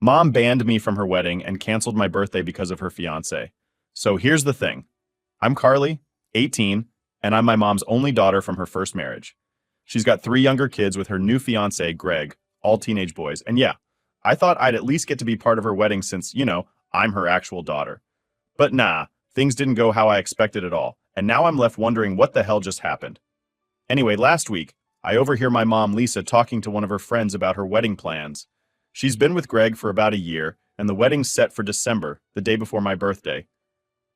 Mom banned me from her wedding and canceled my birthday because of her fiancé. So here's the thing. I'm Carly, 18, and I'm my mom's only daughter from her first marriage. She's got three younger kids with her new fiancé, Greg, all teenage boys. And yeah, I thought I'd at least get to be part of her wedding since, I'm her actual daughter. But nah, things didn't go how I expected at all, and now I'm left wondering what the hell just happened. Anyway, last week, I overhear my mom, Lisa, talking to one of her friends about her wedding plans. She's been with Greg for about a year, and the wedding's set for December, the day before my birthday.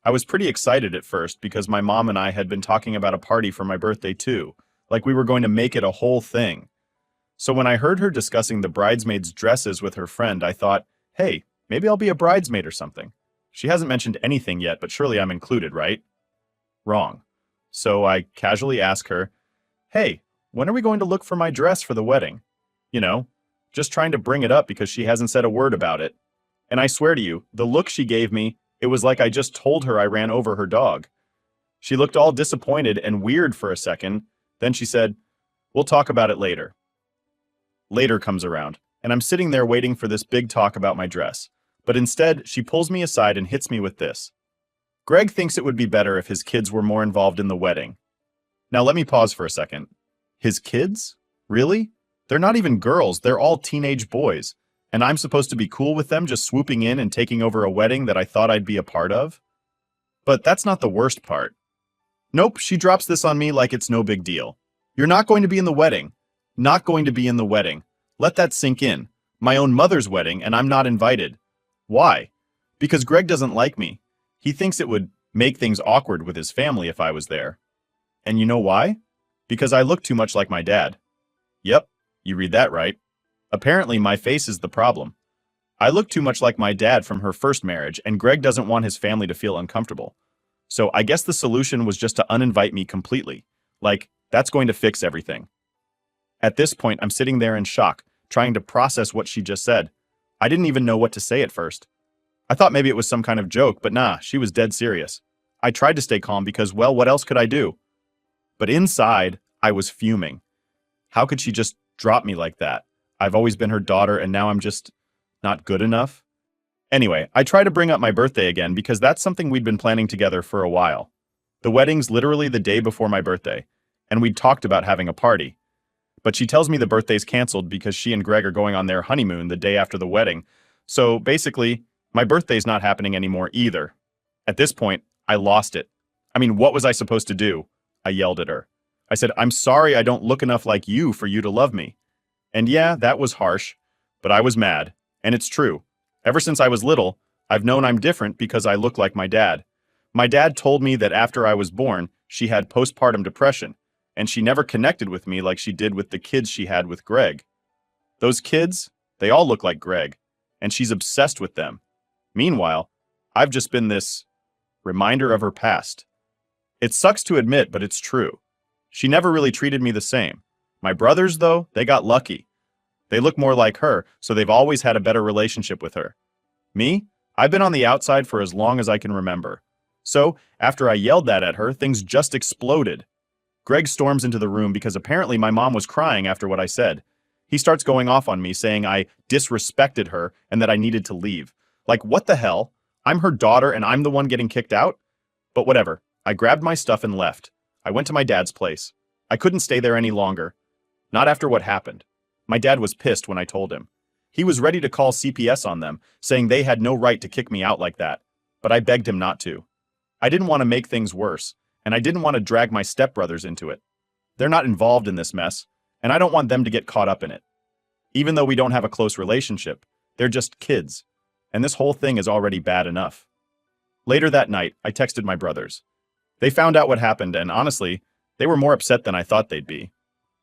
I was pretty excited at first because my mom and I had been talking about a party for my birthday too, like we were going to make it a whole thing. So when I heard her discussing the bridesmaids' dresses with her friend, I thought, hey, maybe I'll be a bridesmaid or something. She hasn't mentioned anything yet, but surely I'm included, right? Wrong. So I casually ask her, hey, when are we going to look for my dress for the wedding? Just trying to bring it up because she hasn't said a word about it. And I swear to you, the look she gave me, it was like I just told her I ran over her dog. She looked all disappointed and weird for a second. Then she said, we'll talk about it later. Later comes around, and I'm sitting there waiting for this big talk about my dress. But instead, she pulls me aside and hits me with this. Greg thinks it would be better if his kids were more involved in the wedding. Now let me pause for a second. His kids? Really? They're not even girls, they're all teenage boys. And I'm supposed to be cool with them just swooping in and taking over a wedding that I thought I'd be a part of? But that's not the worst part. Nope, she drops this on me like it's no big deal. You're not going to be in the wedding. Not going to be in the wedding. Let that sink in. My own mother's wedding, and I'm not invited. Why? Because Greg doesn't like me. He thinks it would make things awkward with his family if I was there. And you know why? Because I look too much like my dad. Yep, you read that right. Apparently my face is the problem. I look too much like my dad from her first marriage, and Greg doesn't want his family to feel uncomfortable. So I guess the solution was just to uninvite me completely. Like, that's going to fix everything. At this point, I'm sitting there in shock, trying to process what she just said. I didn't even know what to say at first. I thought maybe it was some kind of joke, but nah, she was dead serious. I tried to stay calm because, well, what else could I do? But inside, I was fuming. How could she just drop me like that? I've always been her daughter, and now I'm just not good enough? Anyway, I try to bring up my birthday again because that's something we'd been planning together for a while. The wedding's literally the day before my birthday, and we'd talked about having a party. But she tells me the birthday's canceled because she and Greg are going on their honeymoon the day after the wedding. So basically, my birthday's not happening anymore either. At this point, I lost it. I mean, what was I supposed to do? I yelled at her. I said, I'm sorry I don't look enough like you for you to love me. And yeah, that was harsh, but I was mad. And it's true. Ever since I was little, I've known I'm different because I look like my dad. My dad told me that after I was born, she had postpartum depression, and she never connected with me like she did with the kids she had with Greg. Those kids, they all look like Greg, and she's obsessed with them. Meanwhile, I've just been this reminder of her past. It sucks to admit, but it's true. She never really treated me the same. My brothers, though, they got lucky. They look more like her, so they've always had a better relationship with her. Me? I've been on the outside for as long as I can remember. So, after I yelled that at her, things just exploded. Greg storms into the room because apparently my mom was crying after what I said. He starts going off on me, saying I disrespected her and that I needed to leave. Like, what the hell? I'm her daughter and I'm the one getting kicked out? But whatever. I grabbed my stuff and left. I went to my dad's place. I couldn't stay there any longer. Not after what happened. My dad was pissed when I told him. He was ready to call CPS on them, saying they had no right to kick me out like that. But I begged him not to. I didn't want to make things worse, and I didn't want to drag my stepbrothers into it. They're not involved in this mess, and I don't want them to get caught up in it. Even though we don't have a close relationship, they're just kids, and this whole thing is already bad enough. Later that night, I texted my brothers. They found out what happened, and honestly, they were more upset than I thought they'd be.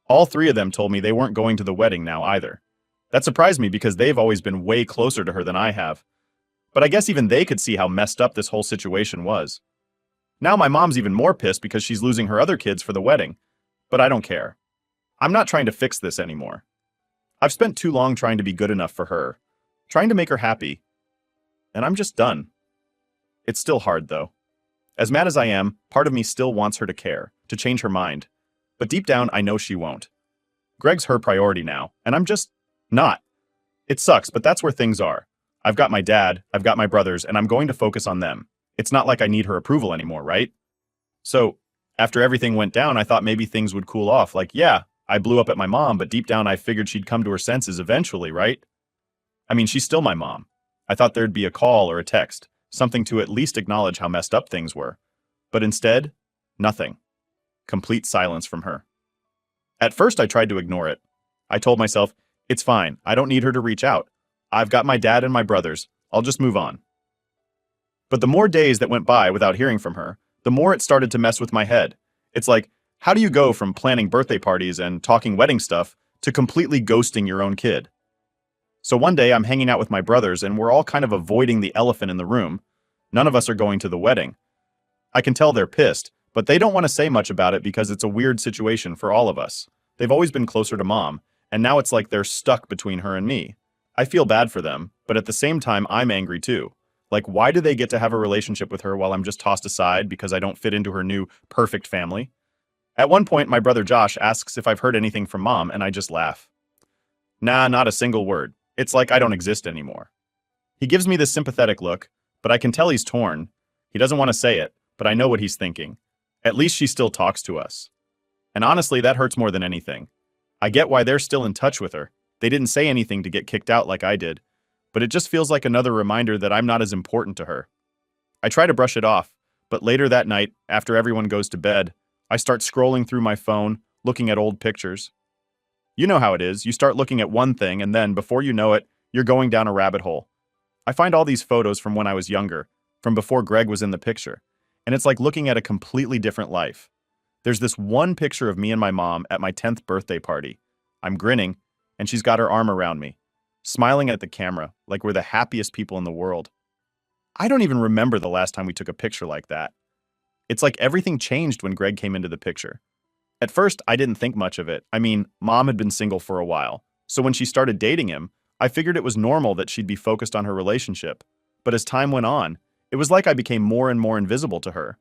All three of them told me they weren't going to the wedding now either. That surprised me because they've always been way closer to her than I have. But I guess even they could see how messed up this whole situation was. Now my mom's even more pissed because she's losing her other kids for the wedding. But I don't care. I'm not trying to fix this anymore. I've spent too long trying to be good enough for her, trying to make her happy. And I'm just done. It's still hard, though. As mad as I am, part of me still wants her to care, to change her mind. But deep down, I know she won't. Greg's her priority now, and I'm just not. It sucks, but that's where things are. I've got my dad, I've got my brothers, and I'm going to focus on them. It's not like I need her approval anymore, right? So, after everything went down, I thought maybe things would cool off. Like, yeah, I blew up at my mom, but deep down I figured she'd come to her senses eventually, right? I mean, she's still my mom. I thought there'd be a call or a text, something to at least acknowledge how messed up things were. But instead, nothing. Complete silence from her. At first, I tried to ignore it. I told myself, it's fine, I don't need her to reach out. I've got my dad and my brothers, I'll just move on. But the more days that went by without hearing from her, the more it started to mess with my head. It's like, how do you go from planning birthday parties and talking wedding stuff to completely ghosting your own kid? So one day I'm hanging out with my brothers and we're all kind of avoiding the elephant in the room. None of us are going to the wedding. I can tell they're pissed, but they don't want to say much about it because it's a weird situation for all of us. They've always been closer to mom, and now it's like they're stuck between her and me. I feel bad for them, but at the same time I'm angry too. Like, why do they get to have a relationship with her while I'm just tossed aside because I don't fit into her new perfect family? At one point, my brother Josh asks if I've heard anything from mom, and I just laugh. Nah, not a single word. It's like I don't exist anymore. He gives me this sympathetic look, but I can tell he's torn. He doesn't want to say it, but I know what he's thinking. At least she still talks to us. And honestly, that hurts more than anything. I get why they're still in touch with her. They didn't say anything to get kicked out like I did, but it just feels like another reminder that I'm not as important to her. I try to brush it off, but later that night, after everyone goes to bed, I start scrolling through my phone, looking at old pictures. You know how it is. You start looking at one thing, and then, before you know it, you're going down a rabbit hole. I find all these photos from when I was younger, from before Greg was in the picture, and it's like looking at a completely different life. There's this one picture of me and my mom at my 10th birthday party. I'm grinning, and she's got her arm around me, smiling at the camera like we're the happiest people in the world. I don't even remember the last time we took a picture like that. It's like everything changed when Greg came into the picture. At first, I didn't think much of it. I mean, mom had been single for a while, so when she started dating him, I figured it was normal that she'd be focused on her relationship. But as time went on, it was like I became more and more invisible to her.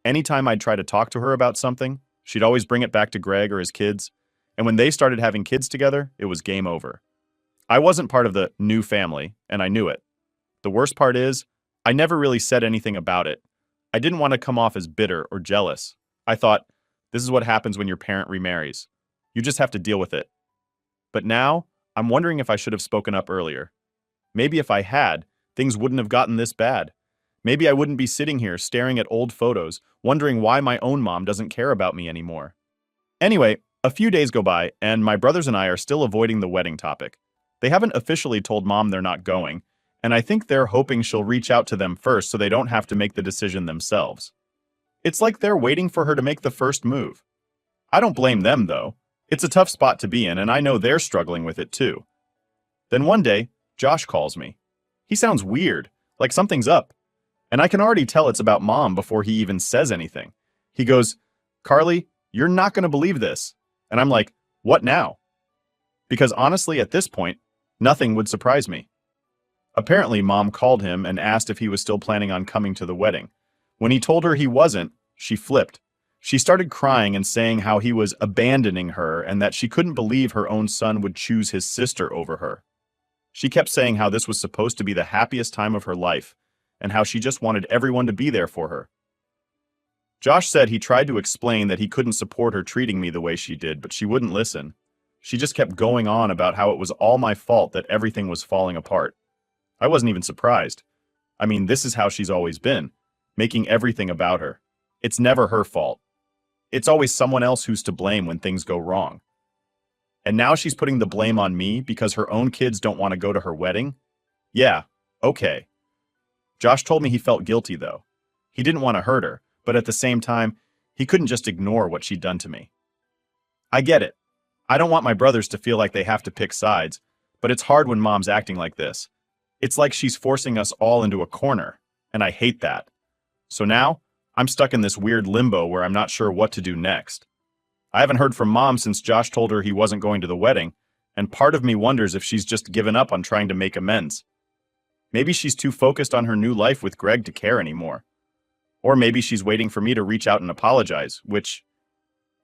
Anytime I'd try to talk to her about something, she'd always bring it back to Greg or his kids, and when they started having kids together, it was game over. I wasn't part of the new family, and I knew it. The worst part is, I never really said anything about it. I didn't want to come off as bitter or jealous. I thought, this is what happens when your parent remarries. You just have to deal with it. But now, I'm wondering if I should have spoken up earlier. Maybe if I had, things wouldn't have gotten this bad. Maybe I wouldn't be sitting here staring at old photos, wondering why my own mom doesn't care about me anymore. Anyway, a few days go by, and my brothers and I are still avoiding the wedding topic. They haven't officially told mom they're not going, and I think they're hoping she'll reach out to them first so they don't have to make the decision themselves. It's like they're waiting for her to make the first move. I don't blame them, though. It's a tough spot to be in, and I know they're struggling with it, too. Then one day, Josh calls me. He sounds weird, like something's up. And I can already tell it's about mom before he even says anything. He goes, "Carly, you're not going to believe this." And I'm like, what now? Because honestly, at this point, nothing would surprise me. Apparently, mom called him and asked if he was still planning on coming to the wedding. When he told her he wasn't, she flipped. She started crying and saying how he was abandoning her and that she couldn't believe her own son would choose his sister over her. She kept saying how this was supposed to be the happiest time of her life and how she just wanted everyone to be there for her. Josh said he tried to explain that he couldn't support her treating me the way she did, but she wouldn't listen. She just kept going on about how it was all my fault that everything was falling apart. I wasn't even surprised. I mean, this is how she's always been, making everything about her. It's never her fault. It's always someone else who's to blame when things go wrong. And now she's putting the blame on me because her own kids don't want to go to her wedding? Yeah, okay. Josh told me he felt guilty, though. He didn't want to hurt her, but at the same time, he couldn't just ignore what she'd done to me. I get it. I don't want my brothers to feel like they have to pick sides, but it's hard when mom's acting like this. It's like she's forcing us all into a corner, and I hate that. So now, I'm stuck in this weird limbo where I'm not sure what to do next. I haven't heard from mom since Josh told her he wasn't going to the wedding, and part of me wonders if she's just given up on trying to make amends. Maybe she's too focused on her new life with Greg to care anymore. Or maybe she's waiting for me to reach out and apologize, which,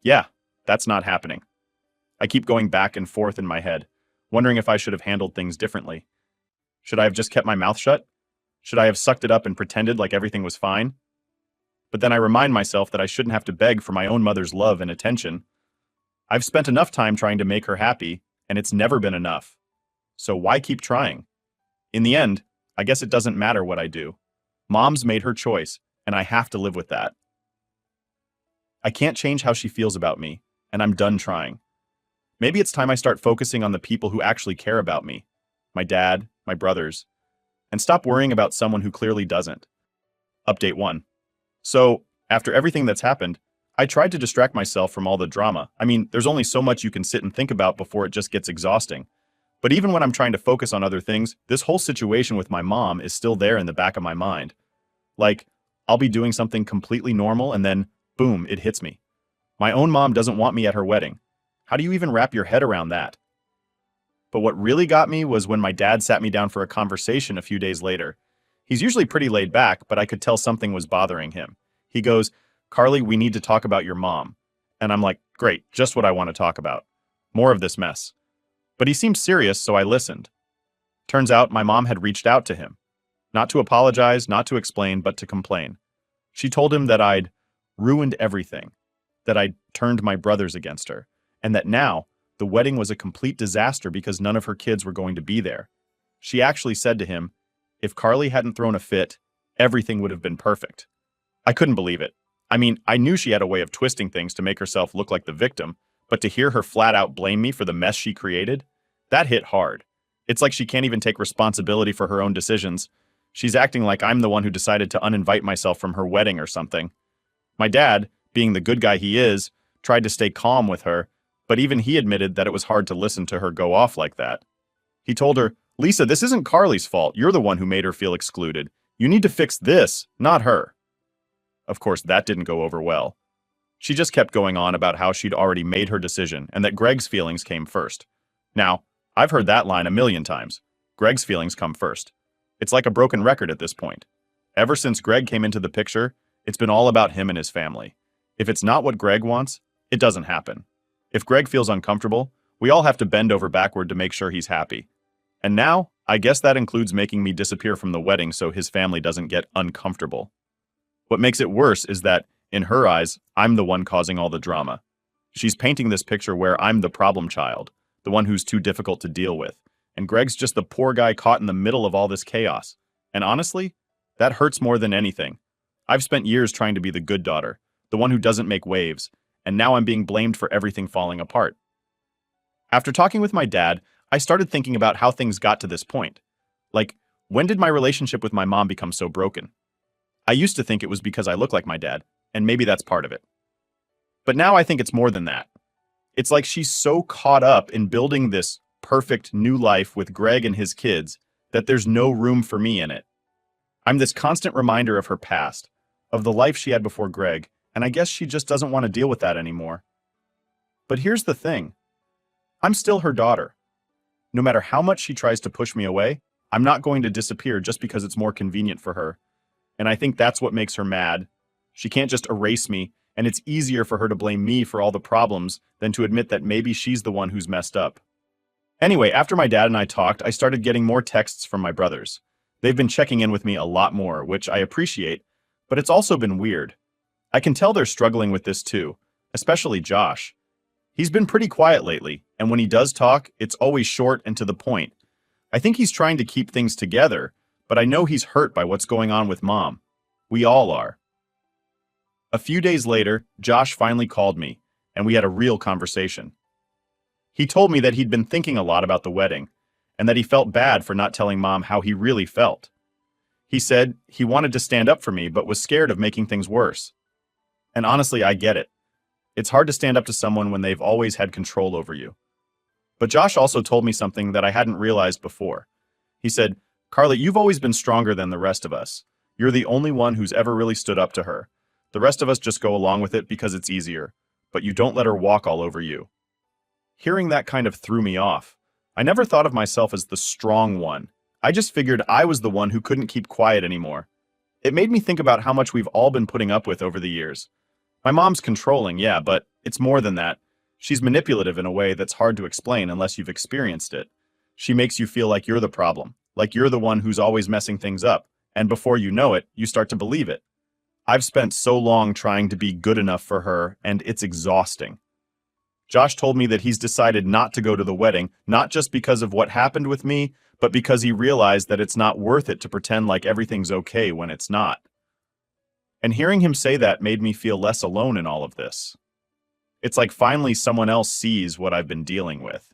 yeah, that's not happening. I keep going back and forth in my head, wondering if I should have handled things differently. Should I have just kept my mouth shut? Should I have sucked it up and pretended like everything was fine? But then I remind myself that I shouldn't have to beg for my own mother's love and attention. I've spent enough time trying to make her happy, and it's never been enough. So why keep trying? In the end, I guess it doesn't matter what I do. Mom's made her choice, and I have to live with that. I can't change how she feels about me, and I'm done trying. Maybe it's time I start focusing on the people who actually care about me. My dad, my brothers, and stop worrying about someone who clearly doesn't. Update 1. So, after everything that's happened, I tried to distract myself from all the drama. I mean, there's only so much you can sit and think about before it just gets exhausting. But even when I'm trying to focus on other things, this whole situation with my mom is still there in the back of my mind. Like, I'll be doing something completely normal and then, boom, it hits me. My own mom doesn't want me at her wedding. How do you even wrap your head around that? But what really got me was when my dad sat me down for a conversation a few days later. He's usually pretty laid back, but I could tell something was bothering him. He goes, "Carly, we need to talk about your mom." And I'm like, great, just what I want to talk about. More of this mess. But he seemed serious, so I listened. Turns out my mom had reached out to him. Not to apologize, not to explain, but to complain. She told him that I'd ruined everything, that I'd turned my brothers against her, and that now the wedding was a complete disaster because none of her kids were going to be there. She actually said to him, if Carly hadn't thrown a fit, everything would have been perfect. I couldn't believe it. I mean, I knew she had a way of twisting things to make herself look like the victim, but to hear her flat out blame me for the mess she created, that hit hard. It's like she can't even take responsibility for her own decisions. She's acting like I'm the one who decided to uninvite myself from her wedding or something. My dad, being the good guy he is, tried to stay calm with her, but even he admitted that it was hard to listen to her go off like that. He told her, "Lisa, this isn't Carly's fault. You're the one who made her feel excluded. You need to fix this, not her." Of course, that didn't go over well. She just kept going on about how she'd already made her decision and that Greg's feelings came first. Now, I've heard that line a million times. Greg's feelings come first. It's like a broken record at this point. Ever since Greg came into the picture, it's been all about him and his family. If it's not what Greg wants, it doesn't happen. If Greg feels uncomfortable, we all have to bend over backward to make sure he's happy. And now, I guess that includes making me disappear from the wedding so his family doesn't get uncomfortable. What makes it worse is that, in her eyes, I'm the one causing all the drama. She's painting this picture where I'm the problem child, the one who's too difficult to deal with, and Greg's just the poor guy caught in the middle of all this chaos. And honestly, that hurts more than anything. I've spent years trying to be the good daughter, the one who doesn't make waves, and now I'm being blamed for everything falling apart. After talking with my dad, I started thinking about how things got to this point. Like, when did my relationship with my mom become so broken? I used to think it was because I look like my dad, and maybe that's part of it. But now I think it's more than that. It's like she's so caught up in building this perfect new life with Greg and his kids that there's no room for me in it. I'm this constant reminder of her past, of the life she had before Greg, and I guess she just doesn't want to deal with that anymore. But here's the thing. I'm still her daughter. No matter how much she tries to push me away, I'm not going to disappear just because it's more convenient for her. And I think that's what makes her mad. She can't just erase me, and it's easier for her to blame me for all the problems than to admit that maybe she's the one who's messed up. Anyway, after my dad and I talked, I started getting more texts from my brothers. They've been checking in with me a lot more, which I appreciate, but it's also been weird. I can tell they're struggling with this too, especially Josh. He's been pretty quiet lately, and when he does talk, it's always short and to the point. I think he's trying to keep things together, but I know he's hurt by what's going on with Mom. We all are. A few days later, Josh finally called me, and we had a real conversation. He told me that he'd been thinking a lot about the wedding, and that he felt bad for not telling Mom how he really felt. He said he wanted to stand up for me, but was scared of making things worse. And honestly, I get it. It's hard to stand up to someone when they've always had control over you. But Josh also told me something that I hadn't realized before. He said, "Carly, you've always been stronger than the rest of us. You're the only one who's ever really stood up to her. The rest of us just go along with it because it's easier, but you don't let her walk all over you." Hearing that kind of threw me off. I never thought of myself as the strong one. I just figured I was the one who couldn't keep quiet anymore. It made me think about how much we've all been putting up with over the years. My mom's controlling, yeah, but it's more than that. She's manipulative in a way that's hard to explain unless you've experienced it. She makes you feel like you're the problem, like you're the one who's always messing things up, and before you know it, you start to believe it. I've spent so long trying to be good enough for her, and it's exhausting. Josh told me that he's decided not to go to the wedding, not just because of what happened with me, but because he realized that it's not worth it to pretend like everything's okay when it's not. And hearing him say that made me feel less alone in all of this. It's like finally someone else sees what I've been dealing with.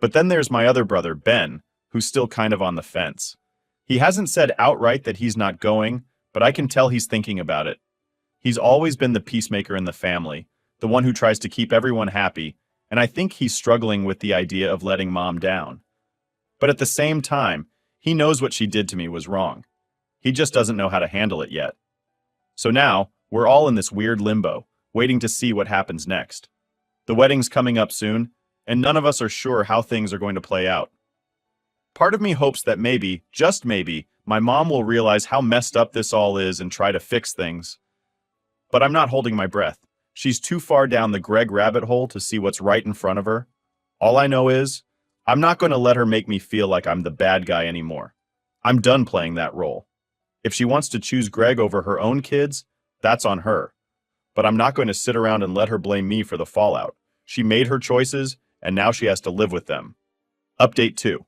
But then there's my other brother, Ben, who's still kind of on the fence. He hasn't said outright that he's not going, but I can tell he's thinking about it. He's always been the peacemaker in the family, the one who tries to keep everyone happy, and I think he's struggling with the idea of letting Mom down. But at the same time, he knows what she did to me was wrong. He just doesn't know how to handle it yet. So now, we're all in this weird limbo, waiting to see what happens next. The wedding's coming up soon, and none of us are sure how things are going to play out. Part of me hopes that maybe, just maybe, my mom will realize how messed up this all is and try to fix things. But I'm not holding my breath. She's too far down the Greg rabbit hole to see what's right in front of her. All I know is, I'm not going to let her make me feel like I'm the bad guy anymore. I'm done playing that role. If she wants to choose Greg over her own kids, that's on her. But I'm not going to sit around and let her blame me for the fallout. She made her choices, and now she has to live with them. Update 2.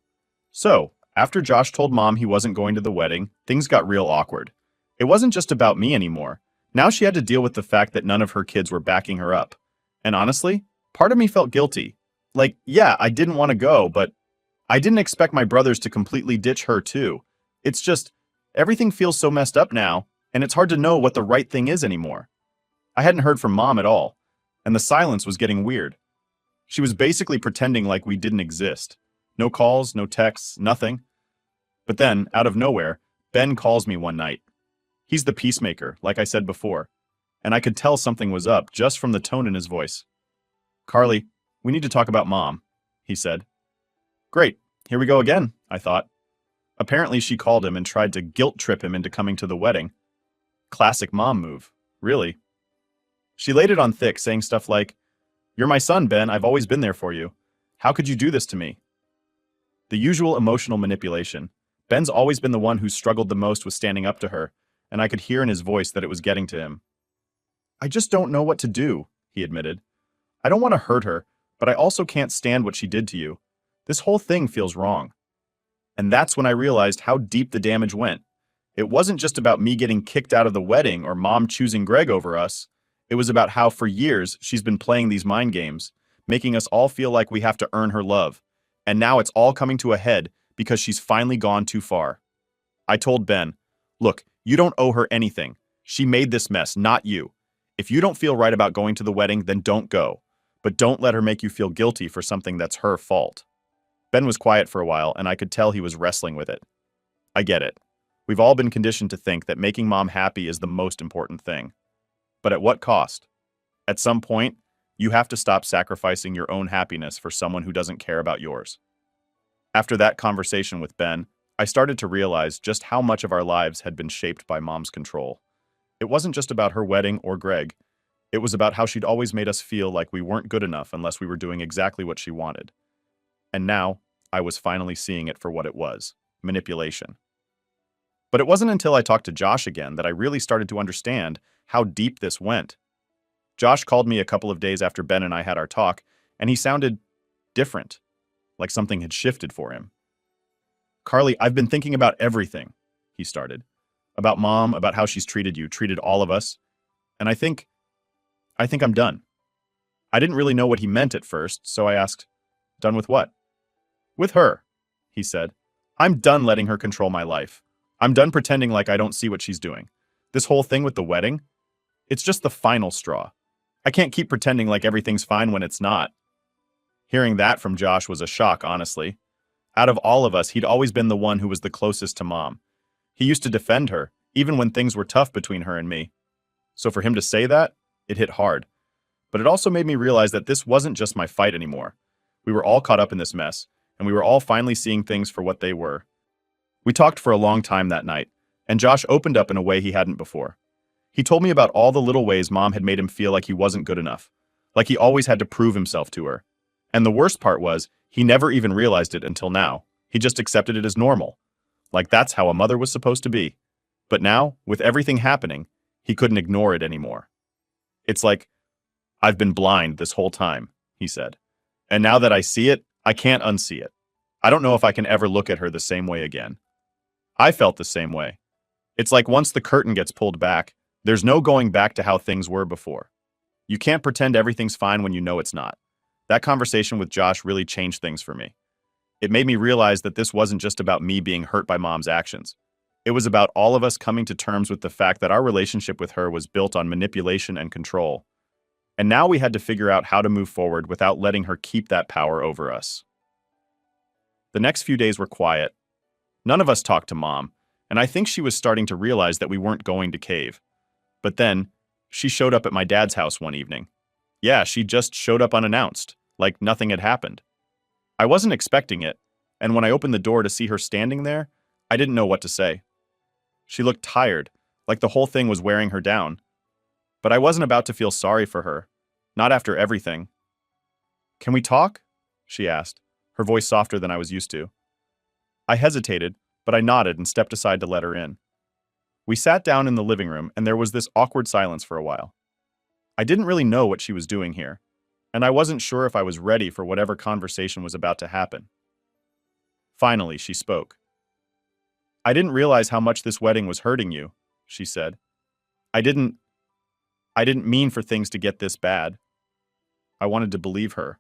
So, after Josh told Mom he wasn't going to the wedding, things got real awkward. It wasn't just about me anymore. Now she had to deal with the fact that none of her kids were backing her up. And honestly, part of me felt guilty. Like, yeah, I didn't want to go, but I didn't expect my brothers to completely ditch her too. It's just, everything feels so messed up now, and it's hard to know what the right thing is anymore. I hadn't heard from Mom at all, and the silence was getting weird. She was basically pretending like we didn't exist. No calls, no texts, nothing. But then, out of nowhere, Ben calls me one night. He's the peacemaker, like I said before, and I could tell something was up just from the tone in his voice. "Carly, we need to talk about Mom," he said. Great, here we go again, I thought. Apparently she called him and tried to guilt trip him into coming to the wedding. Classic mom move, really. She laid it on thick, saying stuff like, "You're my son, Ben, I've always been there for you. How could you do this to me?" The usual emotional manipulation. Ben's always been the one who struggled the most with standing up to her, and I could hear in his voice that it was getting to him. "I just don't know what to do," he admitted. "I don't want to hurt her, but I also can't stand what she did to you. This whole thing feels wrong." And that's when I realized how deep the damage went. It wasn't just about me getting kicked out of the wedding or Mom choosing Greg over us. It was about how for years she's been playing these mind games, making us all feel like we have to earn her love. And now it's all coming to a head because she's finally gone too far. I told Ben, "Look, you don't owe her anything. She made this mess, not you. If you don't feel right about going to the wedding, then don't go. But don't let her make you feel guilty for something that's her fault." Ben was quiet for a while, and I could tell he was wrestling with it. I get it. We've all been conditioned to think that making Mom happy is the most important thing. But at what cost? At some point, you have to stop sacrificing your own happiness for someone who doesn't care about yours. After that conversation with Ben, I started to realize just how much of our lives had been shaped by Mom's control. It wasn't just about her wedding or Greg. It was about how she'd always made us feel like we weren't good enough unless we were doing exactly what she wanted. And now, I was finally seeing it for what it was, manipulation. But it wasn't until I talked to Josh again that I really started to understand how deep this went. Josh called me a couple of days after Ben and I had our talk, and he sounded different, like something had shifted for him. "Carly, I've been thinking about everything," he started. "About Mom, about how she's treated you, treated all of us. And I think I'm done." I didn't really know what he meant at first, so I asked, "Done with what?" "With her," he said. "I'm done letting her control my life. I'm done pretending like I don't see what she's doing. This whole thing with the wedding, it's just the final straw. I can't keep pretending like everything's fine when it's not." Hearing that from Josh was a shock, honestly. Out of all of us, he'd always been the one who was the closest to Mom. He used to defend her, even when things were tough between her and me. So for him to say that, it hit hard. But it also made me realize that this wasn't just my fight anymore. We were all caught up in this mess, and we were all finally seeing things for what they were. We talked for a long time that night, and Josh opened up in a way he hadn't before. He told me about all the little ways Mom had made him feel like he wasn't good enough, like he always had to prove himself to her. And the worst part was, he never even realized it until now. He just accepted it as normal, like that's how a mother was supposed to be. But now, with everything happening, he couldn't ignore it anymore. It's like, I've been blind this whole time, he said. And now that I see it, I can't unsee it. I don't know if I can ever look at her the same way again. I felt the same way. It's like once the curtain gets pulled back, there's no going back to how things were before. You can't pretend everything's fine when you know it's not. That conversation with Josh really changed things for me. It made me realize that this wasn't just about me being hurt by Mom's actions. It was about all of us coming to terms with the fact that our relationship with her was built on manipulation and control. And now we had to figure out how to move forward without letting her keep that power over us. The next few days were quiet. None of us talked to Mom, and I think she was starting to realize that we weren't going to cave. But then, she showed up at my dad's house one evening. Yeah, she just showed up unannounced, like nothing had happened. I wasn't expecting it, and when I opened the door to see her standing there, I didn't know what to say. She looked tired, like the whole thing was wearing her down. But I wasn't about to feel sorry for her, not after everything. "Can we talk?" she asked, her voice softer than I was used to. I hesitated, but I nodded and stepped aside to let her in. We sat down in the living room, and there was this awkward silence for a while. I didn't really know what she was doing here, and I wasn't sure if I was ready for whatever conversation was about to happen. Finally, she spoke. "I didn't realize how much this wedding was hurting you," she said. I didn't mean for things to get this bad." I wanted to believe her.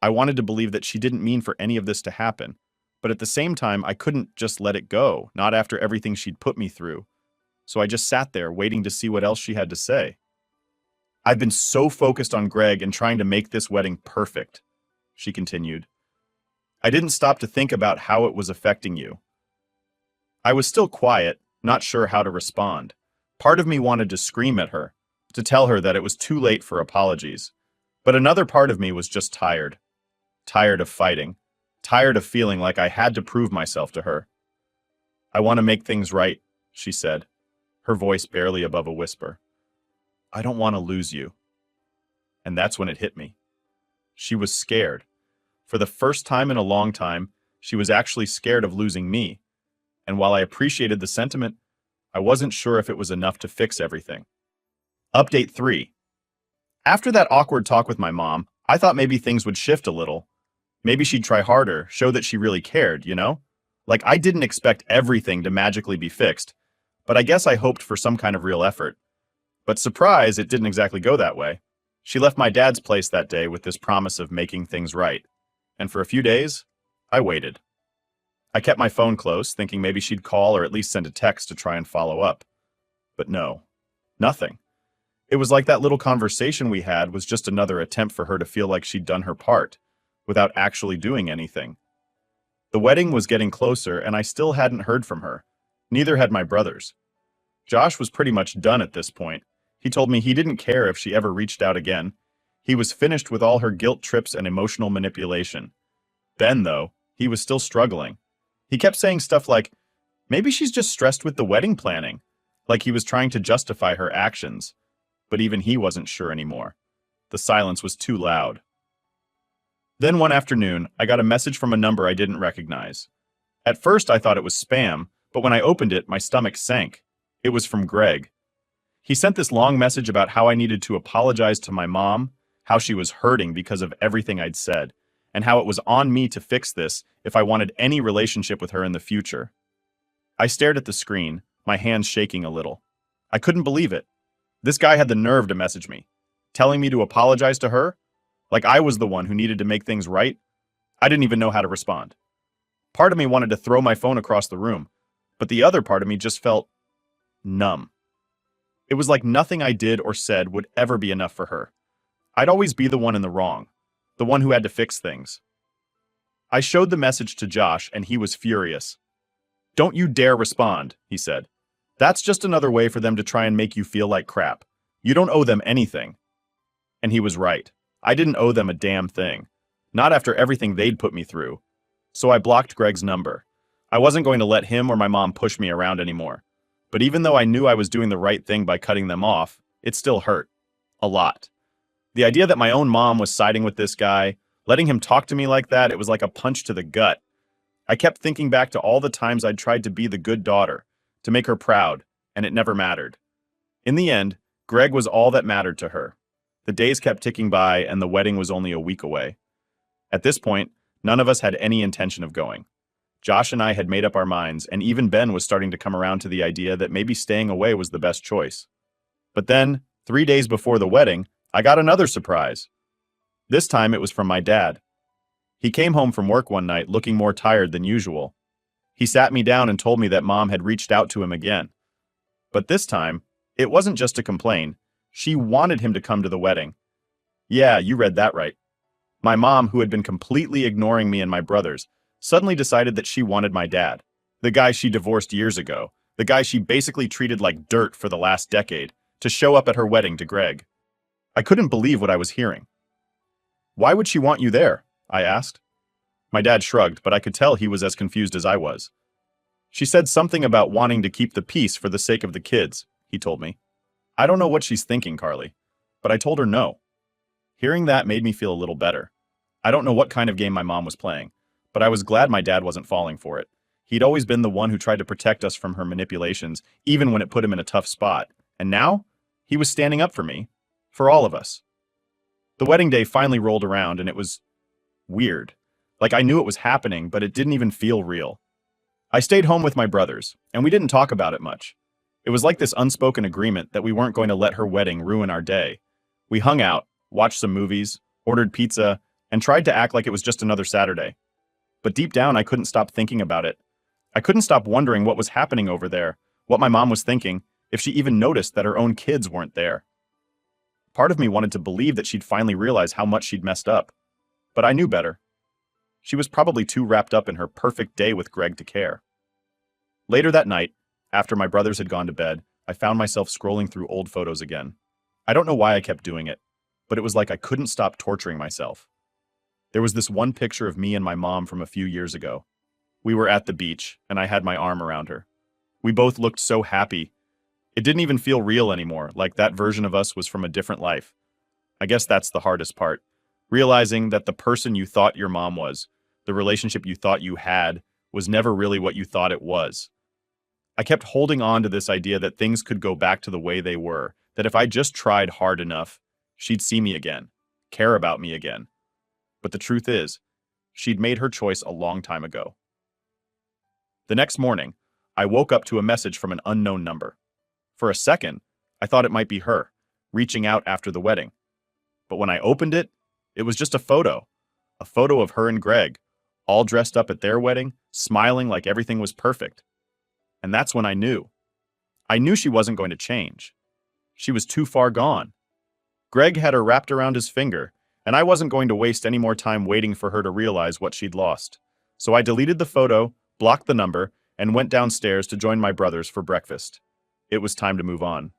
I wanted to believe that she didn't mean for any of this to happen, but at the same time, I couldn't just let it go, not after everything she'd put me through. So I just sat there waiting to see what else she had to say. "I've been so focused on Greg and trying to make this wedding perfect," she continued. "I didn't stop to think about how it was affecting you." I was still quiet, not sure how to respond. Part of me wanted to scream at her, to tell her that it was too late for apologies. But another part of me was just tired. Tired of fighting. Tired of feeling like I had to prove myself to her. "I want to make things right," she said, her voice barely above a whisper. "I don't want to lose you." And that's when it hit me. She was scared. For the first time in a long time, she was actually scared of losing me. And while I appreciated the sentiment, I wasn't sure if it was enough to fix everything. Update 3. After that awkward talk with my mom, I thought maybe things would shift a little. Maybe she'd try harder, show that she really cared, you know? Like, I didn't expect everything to magically be fixed, but I guess I hoped for some kind of real effort. But surprise, it didn't exactly go that way. She left my dad's place that day with this promise of making things right. And for a few days, I waited. I kept my phone close, thinking maybe she'd call or at least send a text to try and follow up. But no, nothing. It was like that little conversation we had was just another attempt for her to feel like she'd done her part, without actually doing anything. The wedding was getting closer, and I still hadn't heard from her. Neither had my brothers. Josh was pretty much done at this point. He told me he didn't care if she ever reached out again. He was finished with all her guilt trips and emotional manipulation. Ben, though, he was still struggling. He kept saying stuff like, maybe she's just stressed with the wedding planning, like he was trying to justify her actions. But even he wasn't sure anymore. The silence was too loud. Then one afternoon, I got a message from a number I didn't recognize. At first, I thought it was spam, but when I opened it, my stomach sank. It was from Greg. He sent this long message about how I needed to apologize to my mom, how she was hurting because of everything I'd said, and how it was on me to fix this if I wanted any relationship with her in the future. I stared at the screen, my hands shaking a little. I couldn't believe it. This guy had the nerve to message me, telling me to apologize to her, like I was the one who needed to make things right. I didn't even know how to respond. Part of me wanted to throw my phone across the room, but the other part of me just felt numb. It was like nothing I did or said would ever be enough for her. I'd always be the one in the wrong, the one who had to fix things. I showed the message to Josh, and he was furious. "Don't you dare respond," he said. "That's just another way for them to try and make you feel like crap. You don't owe them anything." And he was right. I didn't owe them a damn thing. Not after everything they'd put me through. So I blocked Greg's number. I wasn't going to let him or my mom push me around anymore. But even though I knew I was doing the right thing by cutting them off, it still hurt. A lot. The idea that my own mom was siding with this guy, letting him talk to me like that, it was like a punch to the gut. I kept thinking back to all the times I'd tried to be the good daughter, to make her proud, and it never mattered. In the end, Greg was all that mattered to her. The days kept ticking by, and the wedding was only a week away. At this point, none of us had any intention of going. Josh and I had made up our minds, and even Ben was starting to come around to the idea that maybe staying away was the best choice. But then, 3 days before the wedding, I got another surprise. This time it was from my dad. He came home from work one night looking more tired than usual. He sat me down and told me that Mom had reached out to him again. But this time, it wasn't just to complain. She wanted him to come to the wedding. Yeah, you read that right. My mom, who had been completely ignoring me and my brothers, suddenly decided that she wanted my dad, the guy she divorced years ago, the guy she basically treated like dirt for the last decade, to show up at her wedding to Greg. I couldn't believe what I was hearing. Why would she want you there? I asked. My dad shrugged, but I could tell he was as confused as I was. She said something about wanting to keep the peace for the sake of the kids, he told me. I don't know what she's thinking, Carly, but I told her no. Hearing that made me feel a little better. I don't know what kind of game my mom was playing, but I was glad my dad wasn't falling for it. He'd always been the one who tried to protect us from her manipulations, even when it put him in a tough spot. And now, he was standing up for me, for all of us. The wedding day finally rolled around, and it was weird. Like I knew it was happening, but it didn't even feel real. I stayed home with my brothers, and we didn't talk about it much. It was like this unspoken agreement that we weren't going to let her wedding ruin our day. We hung out, watched some movies, ordered pizza, and tried to act like it was just another Saturday. But deep down, I couldn't stop thinking about it. I couldn't stop wondering what was happening over there, what my mom was thinking, if she even noticed that her own kids weren't there. Part of me wanted to believe that she'd finally realize how much she'd messed up. But I knew better. She was probably too wrapped up in her perfect day with Greg to care. Later that night, after my brothers had gone to bed, I found myself scrolling through old photos again. I don't know why I kept doing it, but it was like I couldn't stop torturing myself. There was this one picture of me and my mom from a few years ago. We were at the beach, and I had my arm around her. We both looked so happy. It didn't even feel real anymore, like that version of us was from a different life. I guess that's the hardest part. Realizing that the person you thought your mom was, the relationship you thought you had, was never really what you thought it was. I kept holding on to this idea that things could go back to the way they were, that if I just tried hard enough, she'd see me again, care about me again. But the truth is, she'd made her choice a long time ago. The next morning, I woke up to a message from an unknown number. For a second, I thought it might be her, reaching out after the wedding. But when I opened it, it was just a photo of her and Greg, all dressed up at their wedding, smiling like everything was perfect. And that's when I knew. I knew she wasn't going to change. She was too far gone. Greg had her wrapped around his finger, and I wasn't going to waste any more time waiting for her to realize what she'd lost. So I deleted the photo, blocked the number, and went downstairs to join my brothers for breakfast. It was time to move on.